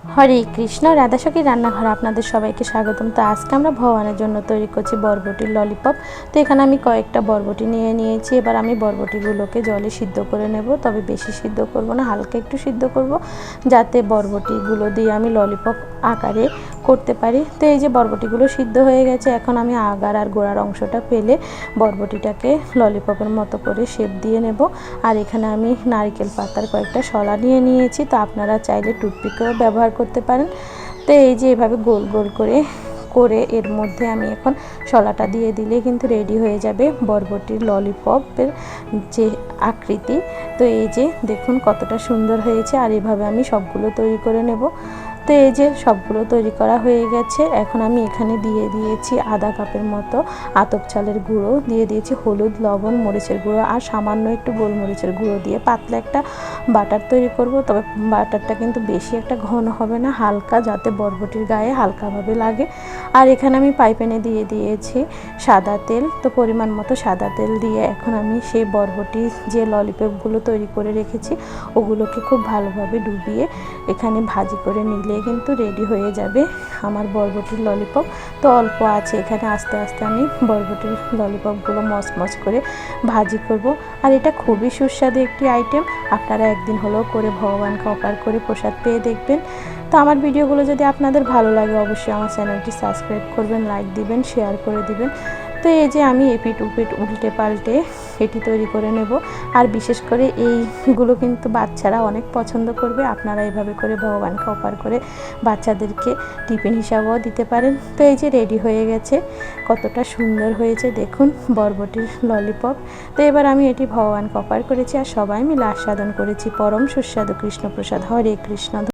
হরে কৃষ্ণ, রাধাসখী রান্নাঘরে আপনাদের সবাইকে স্বাগতম। তো আজকে আমরা ভগবানের জন্য তৈরি করছি বরবটির ললিপপ। তো এখানে আমি কয়েকটা বরবটি নিয়ে নিয়েছি। এবার আমি বরবটিগুলোকে জলে সিদ্ধ করে নেব, তবে বেশি সিদ্ধ করব না, হালকা একটু সিদ্ধ করব, যাতে বরবটিগুলো দিয়ে আমি ললিপপ আকারে করতে পারি। তো এই যে বরবটিগুলো সিদ্ধ হয়ে গেছে, এখন আমি আগার আর গোড়ার অংশটা ফেলে বরবটিটাকে ললিপপের মতো করে শেপ দিয়ে নেব। আর এখানে আমি নারকেল পাতার কয়েকটা শলা নিয়ে নিয়েছি। তো আপনারা চাইলে টুথপিকও ব্যবহার করতে পারেন। তো এই যে এভাবে গোল গোল করে এর মধ্যে আমি এখন শলাটা দিয়ে দিলে কিন্তু রেডি হয়ে যাবে বরবটির ললিপপের যে আকৃতি। তো এই যে দেখুন কতটা সুন্দর হয়েছে। আর এভাবে আমি সবগুলো তৈরি করে নেব। তো এই যে সবগুলো তৈরি করা হয়ে গেছে। এখন আমি এখানে দিয়ে দিয়েছি আধা কাপের মতো আতপ চালের গুঁড়ো, দিয়ে দিয়েছি হলুদ, লবণ, মরিচের গুঁড়ো আর সামান্য একটু গোলমরিচের গুঁড়ো দিয়ে পাতলা একটা বাটার তৈরি করব। তবে বাটারটা কিন্তু বেশি একটা ঘন হবে না, হালকা, যাতে বরবটির গায়ে হালকাভাবে লাগে। আর এখানে আমি পাইপ্যানে দিয়ে দিয়েছি সাদা তেল। তো পরিমাণ মতো সাদা তেল দিয়ে এখন আমি সেই বরবটি যে ললিপপগুলো তৈরি করে রেখেছি ওগুলোকে খুব ভালোভাবে ডুবিয়ে এখানে ভাজি করে নিলে কিন্তু রেডি হয়ে যাবে আমার বরবটির ললিপপ। তো অল্প আছে এখানে আস্তে আস্তে আমি বরবটির ললিপপগুলো মচমচ করে ভাজি করব। আর এটা খুবই সুস্বাদু একটি আইটেম। আপনারা একদিন হলেও করে ভগবানকে অপার করে প্রসাদ পেয়ে দেখবেন। তো আমার ভিডিওগুলো যদি আপনাদের ভালো লাগে অবশ্যই আমার চ্যানেলটি সাবস্ক্রাইব করবেন, লাইক দিবেন, শেয়ার করে দিবেন। তো এই যে আমি এপিট উপিট উল্টে পাল্টে এটি তৈরি করে নেব। আর বিশেষ করে এইগুলো কিন্তু বাচ্চারা অনেক পছন্দ করবে। আপনারা এভাবে করে ভগবানকে অপার করে বাচ্চাদেরকে টিফিন হিসাবেও দিতে পারেন। তো এই যে রেডি হয়ে গেছে, কতটা সুন্দর হয়েছে দেখুন বরবটির ললিপপ। তো এবার আমি এটি ভগবানকে অপার করেছি আর সবাই মিলে আস্বাদন করেছি। পরম সুস্বাদু কৃষ্ণপ্রসাদ। হরে কৃষ্ণ।